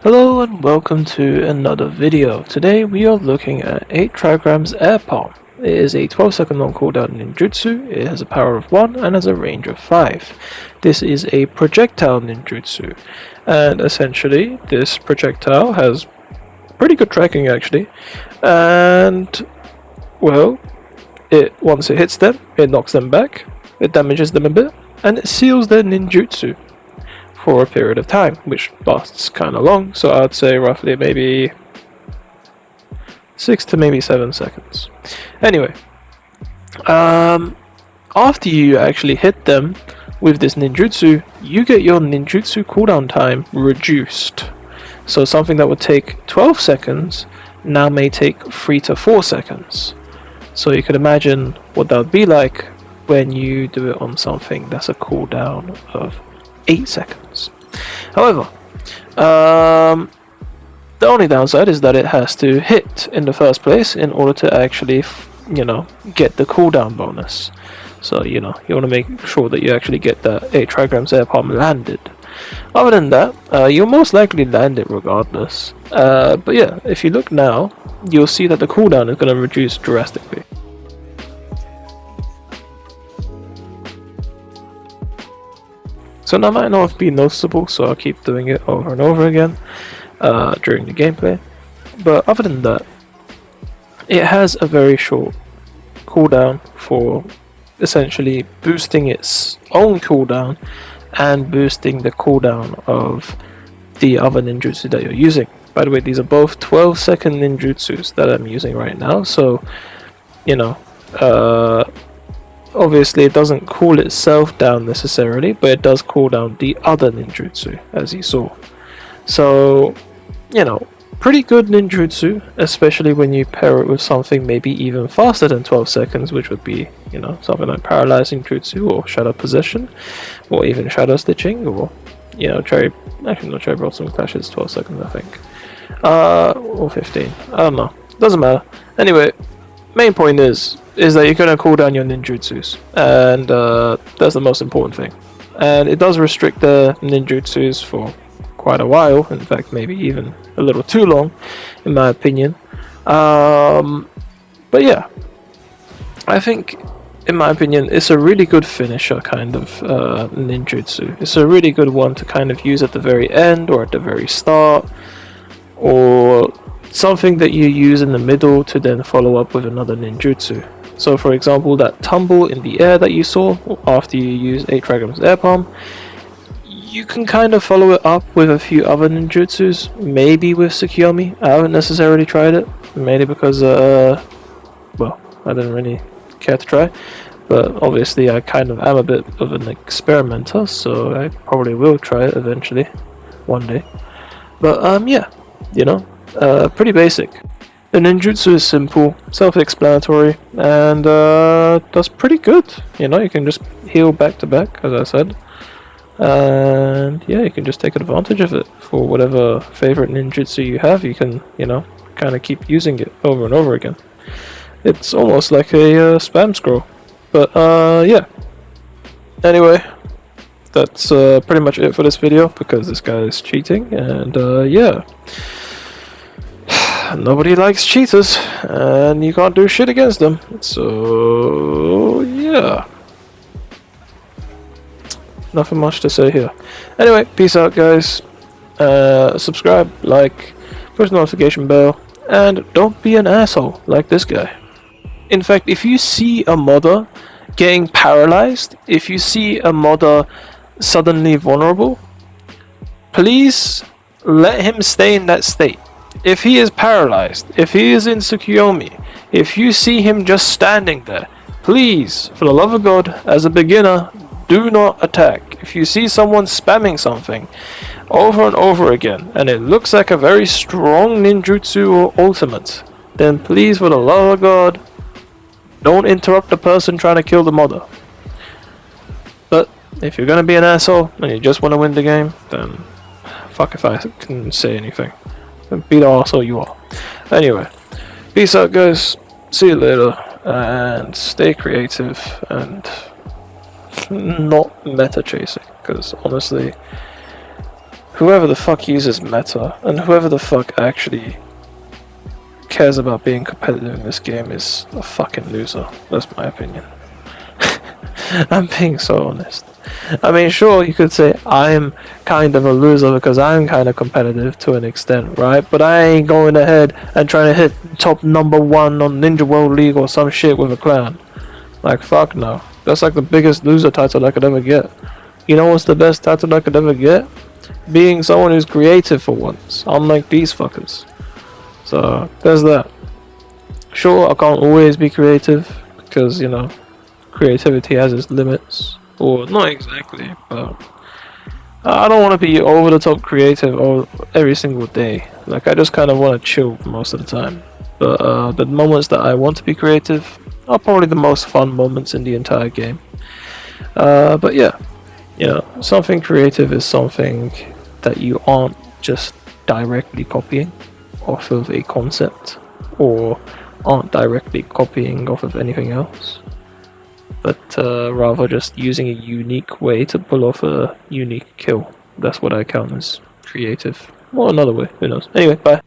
Hello and welcome to another video. Today we are looking at 8 Trigrams Air Palm. It is a 12-second long cooldown ninjutsu, it has a power of 1 and has a range of 5. This is a projectile ninjutsu, and essentially this projectile has pretty good tracking actually, and well, once it hits them, it knocks them back, it damages them a bit, and it seals their ninjutsu for a period of time, which lasts kind of long, so I'd say roughly maybe 6 to maybe 7 seconds. Anyway, after you actually hit them with this ninjutsu, you get your ninjutsu cooldown time reduced. So something that would take 12 seconds now may take 3 to 4 seconds. So you could imagine what that would be like when you do it on something that's a cooldown of 8 seconds. However, the only downside is that it has to hit in the first place in order to actually, get the cooldown bonus. So, you want to make sure that you actually get that 8 Trigrams Air Palm landed. Other than that, you'll most likely land it regardless. But yeah, if you look now, you'll see that the cooldown is going to reduce drastically. So that might not be noticeable, so I'll keep doing it over and over again during the gameplay. But other than that, it has a very short cooldown for essentially boosting its own cooldown and boosting the cooldown of the other ninjutsu that you're using. By the way, these are both 12-second ninjutsus that I'm using right now, so obviously it doesn't cool itself down necessarily, but it does cool down the other ninjutsu, as you saw. So, pretty good ninjutsu, especially when you pair it with something maybe even faster than 12 seconds, which would be, something like paralyzing jutsu or shadow possession, or even shadow stitching, or, cherry blossom clash is 12 seconds, I think. Or 15, I don't know, doesn't matter. Anyway, main point is that you're going to cool down your ninjutsus, and that's the most important thing. And it does restrict the ninjutsus for quite a while, in fact maybe even a little too long in my opinion. But yeah, I think in my opinion it's a really good finisher kind of ninjutsu. It's a really good one to kind of use at the very end or at the very start, or something that you use in the middle to then follow up with another ninjutsu. So for example, that tumble in the air that you saw after you use 8 Trigrams Air Palm, you can kind of follow it up with a few other ninjutsus, maybe with Tsukiyomi. I haven't necessarily tried it, mainly because I didn't really care to try, but obviously I kind of am a bit of an experimenter, so I probably will try it eventually, one day. But pretty basic. The ninjutsu is simple, self-explanatory, and does pretty good. You can just heal back to back, as I said, and yeah, you can just take advantage of it for whatever favorite ninjutsu you have. You can, kind of keep using it over and over again. It's almost like a spam scroll, but yeah. Anyway, that's pretty much it for this video because this guy is cheating, and yeah. Nobody likes cheaters, and you can't do shit against them. So yeah, nothing much to say here. Anyway, peace out, guys. Subscribe, like, push the notification bell, and don't be an asshole like this guy. In fact, if you see a modder getting paralyzed, if you see a modder suddenly vulnerable, please let him stay in that state. If he is paralyzed, if he is in Tsukiyomi, if you see him just standing there, please, for the love of God, as a beginner, do not attack. If you see someone spamming something over and over again, and it looks like a very strong ninjutsu or ultimate, then please, for the love of God, don't interrupt the person trying to kill the modder. But if you're gonna be an asshole and you just want to win the game, then fuck if I can say anything. Be the arsehole you are. Anyway, peace out, guys. See you later, and stay creative and not meta chasing, because honestly, whoever the fuck uses meta, and whoever the fuck actually cares about being competitive in this game is a fucking loser. That's my opinion. I'm being so honest. I mean, sure, you could say I'm kind of a loser because I'm kind of competitive to an extent, right? But I ain't going ahead and trying to hit top #1 on Ninja World League or some shit with a clan. Like, fuck no. That's like the biggest loser title I could ever get. You know what's the best title I could ever get? Being someone who's creative for once, unlike these fuckers. So, there's that. Sure, I can't always be creative because, you know, creativity has its limits. Or, not exactly, but I don't want to be over the top creative every single day. Like, I just kind of want to chill most of the time. But the moments that I want to be creative are probably the most fun moments in the entire game. But yeah, you know, something creative is something that you aren't just directly copying off of a concept, or aren't directly copying off of anything else, but rather just using a unique way to pull off a unique kill. That's what I count as creative. Or another way, who knows. Anyway, bye.